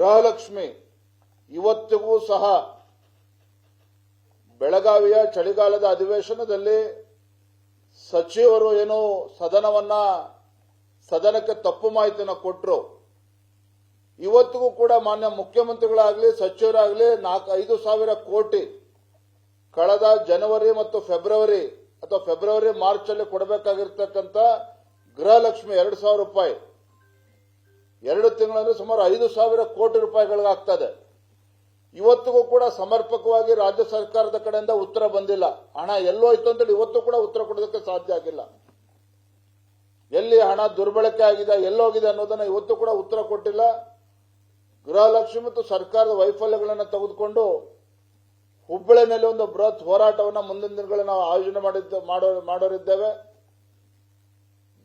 ಗೃಹಲಕ್ಷ್ಮಿ ಇವತ್ತಿಗೂ ಸಹ ಬೆಳಗಾವಿಯ ಚಳಿಗಾಲದ ಅಧಿವೇಶನದಲ್ಲಿ ಸಚಿವರು ಏನು ಸದನಕ್ಕೆ ತಪ್ಪು ಮಾಹಿತಿಯನ್ನು ಕೊಟ್ಟರು. ಇವತ್ತಿಗೂ ಕೂಡ ಮಾನ್ಯ ಮುಖ್ಯಮಂತ್ರಿಗಳಾಗಲಿ ಸಚಿವರಾಗಲಿ 5,000 ಕೋಟಿ ಕಳೆದ ಜನವರಿ ಮತ್ತು ಫೆಬ್ರವರಿ ಅಥವಾ ಫೆಬ್ರವರಿ ಮಾರ್ಚ್ ಅಲ್ಲಿ ಕೊಡಬೇಕಾಗಿರ್ತಕ್ಕಂಥ ಗೃಹಲಕ್ಷ್ಮಿ 2,000 ರೂಪಾಯಿ 2 ತಿಂಗಳಲ್ಲಿ ಸುಮಾರು 5,000 ಕೋಟಿ ರೂಪಾಯಿಗಳಿಗಾಗ್ತದೆ. ಇವತ್ತಿಗೂ ಕೂಡ ಸಮರ್ಪಕವಾಗಿ ರಾಜ್ಯ ಸರ್ಕಾರದ ಕಡೆಯಿಂದ ಉತ್ತರ ಬಂದಿಲ್ಲ. ಹಣ ಎಲ್ಲೋಯ್ತು ಅಂತೇಳಿ ಇವತ್ತು ಕೂಡ ಉತ್ತರ ಕೊಡೋದಕ್ಕೆ ಸಾಧ್ಯ ಆಗಿಲ್ಲ. ಎಲ್ಲಿ ಹಣ ದುರ್ಬಳಕೆ ಆಗಿದೆ, ಎಲ್ಲೋಗಿದೆ ಅನ್ನೋದನ್ನ ಇವತ್ತು ಕೂಡ ಉತ್ತರ ಕೊಟ್ಟಿಲ್ಲ. ಗೃಹಲಕ್ಷ್ಮಿ ಮತ್ತು ಸರ್ಕಾರದ ವೈಫಲ್ಯಗಳನ್ನು ತೆಗೆದುಕೊಂಡು ಹುಬ್ಬಳ್ಳಿನಲ್ಲಿ ಒಂದು ಬೃಹತ್ ಹೋರಾಟವನ್ನು ಮುಂದಿನ ದಿನಗಳಲ್ಲಿ ನಾವು ಆಯೋಜನೆ ಮಾಡೋರಿದ್ದೇವೆ.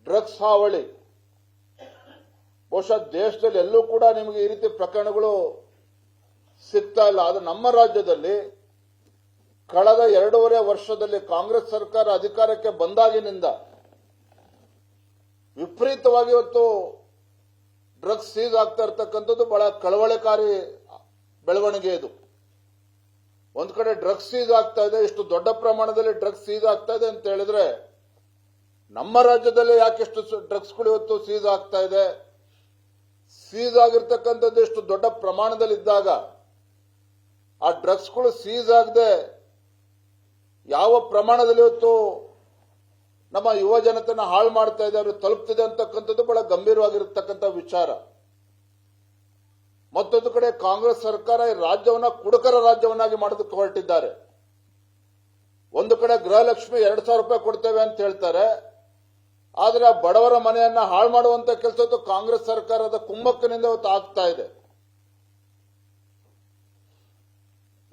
ಡ್ರಗ್ಸ್ ಹಾವಳಿ ಬಹುಶಃ ದೇಶದಲ್ಲಿ ಎಲ್ಲೂ ಕೂಡ ನಿಮಗೆ ಈ ರೀತಿ ಪ್ರಕರಣಗಳು ಸಿಗ್ತಾ ಇಲ್ಲ. ಅದು ನಮ್ಮ ರಾಜ್ಯದಲ್ಲಿ ಕಳೆದ 2.5 ವರ್ಷದಲ್ಲಿ ಕಾಂಗ್ರೆಸ್ ಸರ್ಕಾರ ಅಧಿಕಾರಕ್ಕೆ ಬಂದಾಗಿನಿಂದ ವಿಪರೀತವಾಗಿ ಇವತ್ತು ಡ್ರಗ್ಸ್ ಸೀಸ್ ಆಗ್ತಾ ಇರತಕ್ಕಂಥದ್ದು ಬಹಳ ಕಳವಳಕಾರಿ ಬೆಳವಣಿಗೆ. ಇದು ಒಂದ್ ಕಡೆ ಡ್ರಗ್ಸ್ ಸೀಸ್ ಆಗ್ತಾ ಇದೆ, ಇಷ್ಟು ದೊಡ್ಡ ಪ್ರಮಾಣದಲ್ಲಿ ಡ್ರಗ್ಸ್ ಸೀಸ್ ಆಗ್ತಾ ಇದೆ ಅಂತ ಹೇಳಿದ್ರೆ ನಮ್ಮ ರಾಜ್ಯದಲ್ಲಿ ಯಾಕೆಷ್ಟು ಡ್ರಗ್ಸ್ಗಳು ಇವತ್ತು ಸೀಸ್ ಆಗ್ತಾ ಇದೆ? ಸೀಸ್ ಆಗಿರ್ತಕ್ಕಂಥದ್ದು ಇಷ್ಟು ದೊಡ್ಡ ಪ್ರಮಾಣದಲ್ಲಿ ಇದ್ದಾಗ ಆ ಡ್ರಗ್ಸ್ಗಳು ಸೀಸ್ ಆಗದೆ ಯಾವ ಪ್ರಮಾಣದಲ್ಲಿ ಇವತ್ತು ನಮ್ಮ ಯುವ ಜನತೆಯನ್ನು ಹಾಳು ಮಾಡ್ತಾ ಇದೆ, ಅವರು ತಲುಪ್ತಿದೆ ಅಂತಕ್ಕಂಥದ್ದು ಬಹಳ ಗಂಭೀರವಾಗಿರತಕ್ಕಂಥ ವಿಚಾರ. ಮತ್ತೊಂದು ಕಡೆ ಕಾಂಗ್ರೆಸ್ ಸರ್ಕಾರ ಈ ರಾಜ್ಯವನ್ನ ಕುಡುಕರ ರಾಜ್ಯವನ್ನಾಗಿ ಮಾಡೋದಕ್ಕೆ ಹೊರಟಿದ್ದಾರೆ. ಒಂದು ಕಡೆ ಗೃಹಲಕ್ಷ್ಮಿ 2,000 ರೂಪಾಯಿ ಕೊಡ್ತೇವೆ ಅಂತ ಹೇಳ್ತಾರೆ, ಆದರೆ ಆ ಬಡವರ ಮನೆಯನ್ನ ಹಾಳು ಮಾಡುವಂತ ಕೆಲಸ ಕಾಂಗ್ರೆಸ್ ಸರ್ಕಾರದ ಕುಮ್ಮಕ್ಕಿನಿಂದ ಇವತ್ತು ಆಗ್ತಾ ಇದೆ.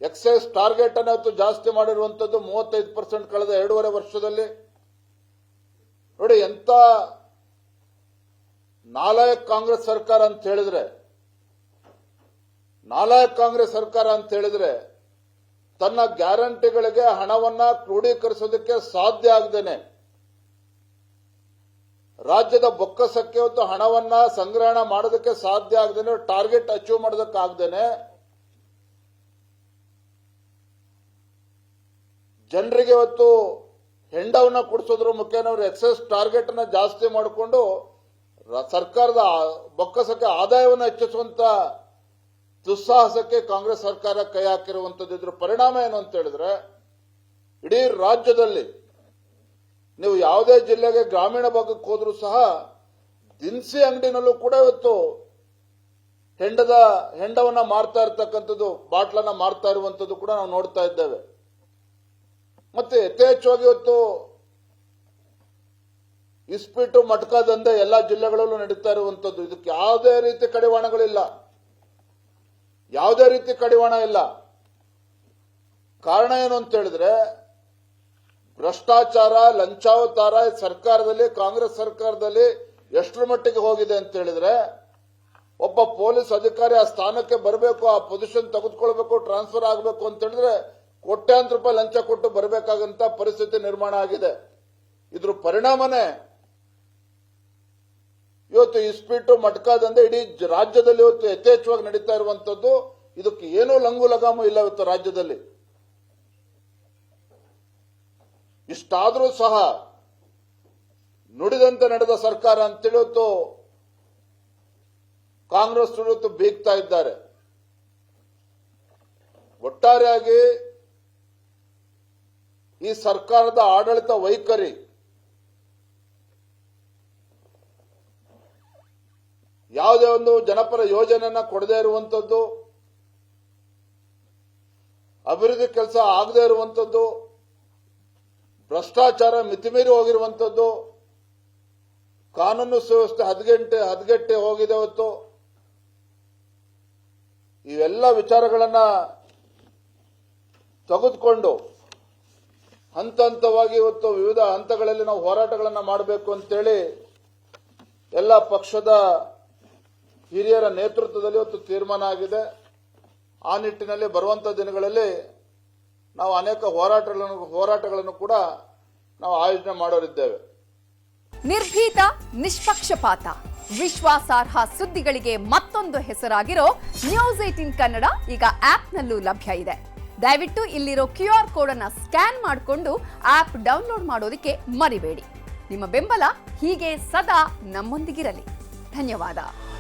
ಎಕ್ಸೈಸ್ ಟಾರ್ಗೆಟ್ ಅನ್ನು ಇವತ್ತು ಜಾಸ್ತಿ ಮಾಡಿರುವಂತದ್ದು 35% ಕಳೆದ 2.5 ವರ್ಷದಲ್ಲಿ. ನೋಡಿ ಎಂತ ನಾಲಾಯಕ್ ಕಾಂಗ್ರೆಸ್ ಸರ್ಕಾರ ಅಂತ ಹೇಳಿದ್ರೆ ತನ್ನ ಗ್ಯಾರಂಟಿಗಳಿಗೆ ಹಣವನ್ನ ಕ್ರೋಢೀಕರಿಸೋದಕ್ಕೆ ಸಾಧ್ಯ ಆಗದೇನೆ, ರಾಜ್ಯದ ಬೊಕ್ಕಸಕ್ಕೆ ಇವತ್ತು ಹಣವನ್ನ ಸಂಗ್ರಹಣ ಮಾಡೋದಕ್ಕೆ ಸಾಧ್ಯ ಆಗದೇನೆ, ಟಾರ್ಗೆಟ್ ಅಚೀವ್ ಮಾಡೋದಕ್ಕಾಗದೇನೆ ಜನರಿಗೆ ಇವತ್ತು ಹೆಂಡವನ್ನ ಕೊಡಿಸೋದ್ರ ಮುಖೇನ ಅವರು ಎಕ್ಸೈಸ್ ಟಾರ್ಗೆಟ್ ಅನ್ನ ಜಾಸ್ತಿ ಮಾಡಿಕೊಂಡು ಸರ್ಕಾರದ ಬೊಕ್ಕಸಕ್ಕೆ ಆದಾಯವನ್ನು ಹೆಚ್ಚಿಸುವಂತ ದುಸ್ಸಾಹಸಕ್ಕೆ ಕಾಂಗ್ರೆಸ್ ಸರ್ಕಾರ ಕೈ ಹಾಕಿರುವಂತದ್ದು. ಇದ್ರ ಪರಿಣಾಮ ಏನು ಅಂತ ಹೇಳಿದ್ರೆ ಇಡೀ ರಾಜ್ಯದಲ್ಲಿ ನೀವು ಯಾವುದೇ ಜಿಲ್ಲೆಗೆ ಗ್ರಾಮೀಣ ಭಾಗಕ್ಕೆ ಹೋದ್ರೂ ಸಹ ದಿನಸಿ ಅಂಗಡಿನಲ್ಲೂ ಕೂಡ ಇವತ್ತು ಹೆಂಡವನ್ನ ಮಾರ್ತಾ ಇರ್ತಕ್ಕಂಥದ್ದು, ಬಾಟ್ಲನ್ನ ಮಾರ್ತಾ ಇರುವಂತದ್ದು ಕೂಡ ನಾವು ನೋಡ್ತಾ ಇದ್ದೇವೆ. ಮತ್ತೆ ಯಥೇಚ್ಛವಾಗಿ ಇವತ್ತು ಇಸ್ಪೀಟು ಮಟ್ಕ ದಂಧೆ ಎಲ್ಲಾ ಜಿಲ್ಲೆಗಳಲ್ಲೂ ನಡೀತಾ ಇರುವಂತದ್ದು. ಇದಕ್ಕೆ ಯಾವುದೇ ರೀತಿ ಕಡಿವಾಣ ಇಲ್ಲ. ಕಾರಣ ಏನು ಅಂತ ಹೇಳಿದ್ರೆ ಭ್ರಷ್ಟಾಚಾರ, ಲಂಚಾವತಾರ ಸರ್ಕಾರದಲ್ಲಿ, ಕಾಂಗ್ರೆಸ್ ಸರ್ಕಾರದಲ್ಲಿ ಎಷ್ಟರ ಮಟ್ಟಿಗೆ ಹೋಗಿದೆ ಅಂತ ಹೇಳಿದ್ರೆ ಒಬ್ಬ ಪೊಲೀಸ್ ಅಧಿಕಾರಿ ಆ ಸ್ಥಾನಕ್ಕೆ ಬರಬೇಕು, ಆ ಪೊಸಿಷನ್ ತೆಗೆದುಕೊಳ್ಬೇಕು, ಟ್ರಾನ್ಸ್ಫರ್ ಆಗಬೇಕು ಅಂತ ಹೇಳಿದ್ರೆ ಕೋಟ್ಯಾಂತರ ರೂಪಾಯಿ ಲಂಚ ಕೊಟ್ಟು ಬರಬೇಕಾಗಂತ ಪರಿಸ್ಥಿತಿ ನಿರ್ಮಾಣ ಆಗಿದೆ. ಇದ್ರ ಪರಿಣಾಮನೇ ಇವತ್ತು ಇಸ್ಪೀಟು ಮಟ್ಕಾದಂದೆ ಇಡೀ ರಾಜ್ಯದಲ್ಲಿ ಇವತ್ತು ಯಥೇಚ್ಛವಾಗಿ ನಡೀತಾ ಇರುವಂತದ್ದು. ಇದಕ್ಕೆ ಏನೂ ಲಂಗು ಲಗಾಮು ಇಲ್ಲ ಇವತ್ತು ರಾಜ್ಯದಲ್ಲಿ. ಇಷ್ಟಾದರೂ ಸಹ ನುಡಿದಂತೆ ನಡೆದ ಸರ್ಕಾರ ಅಂತೇಳಿ ಇವತ್ತು ಕಾಂಗ್ರೆಸ್ ಇವತ್ತು ಬೀಗ್ತಾ ಇದ್ದಾರೆ. ಒಟ್ಟಾರೆಯಾಗಿ ಈ ಸರ್ಕಾರದ ಆಡಳಿತ ವೈಖರಿ ಯಾವುದೇ ಒಂದು ಜನಪರ ಯೋಜನೆಯನ್ನ ಕೊಡದೇ ಇರುವಂತದ್ದು, ಅಭಿವೃದ್ಧಿ ಕೆಲಸ ಆಗದೇ ಇರುವಂತದ್ದು, ಭ್ರಷ್ಟಾಚಾರ ಮಿತಿಮೀರಿ ಹೋಗಿರುವಂತದ್ದು, ಕಾನೂನು ಸುವ್ಯವಸ್ಥೆ ಹದಗೆಟ್ಟೆ ಹೋಗಿದೆ ಇವತ್ತು. ಇವೆಲ್ಲ ವಿಚಾರಗಳನ್ನ ತೆಗೆದುಕೊಂಡು ಹಂತ ಹಂತವಾಗಿ ಇವತ್ತು ವಿವಿಧ ಹಂತಗಳಲ್ಲಿ ನಾವು ಹೋರಾಟಗಳನ್ನು ಮಾಡಬೇಕು ಅಂತೇಳಿ ಎಲ್ಲ ಪಕ್ಷದ ಹಿರಿಯರ ನೇತೃತ್ವದಲ್ಲಿ ಇವತ್ತು ತೀರ್ಮಾನ ಆಗಿದೆ. ಆ ನಿಟ್ಟಿನಲ್ಲಿ ಬರುವಂತಹ ದಿನಗಳಲ್ಲಿ ನಾವು ಅನೇಕ ಹೋರಾಟಗಳನ್ನು ಕೂಡ ನಾವು ಆಯೋಜನೆ ಮಾಡೋರಿದ್ದೇವೆ. ನಿರ್ಭೀತ, ನಿಷ್ಪಕ್ಷಪಾತ, ವಿಶ್ವಾಸಾರ್ಹ ಸುದ್ದಿಗಳಿಗೆ ಮತ್ತೊಂದು ಹೆಸರಾಗಿರೋ ನ್ಯೂಸ್ 18 ಕನ್ನಡ ಈಗ ಆಪ್ನಲ್ಲೂ ಲಭ್ಯ ಇದೆ. ದಯವಿಟ್ಟು ಇಲ್ಲಿರೋ QR ಕೋಡ್ ಅನ್ನ ಸ್ಕ್ಯಾನ್ ಮಾಡಿಕೊಂಡು ಆಪ್ ಡೌನ್ಲೋಡ್ ಮಾಡೋದಕ್ಕೆ ಮರಿಬೇಡಿ. ನಿಮ್ಮ ಬೆಂಬಲ ಹೀಗೆ ಸದಾ ನಮ್ಮೊಂದಿಗಿರಲಿ. ಧನ್ಯವಾದ.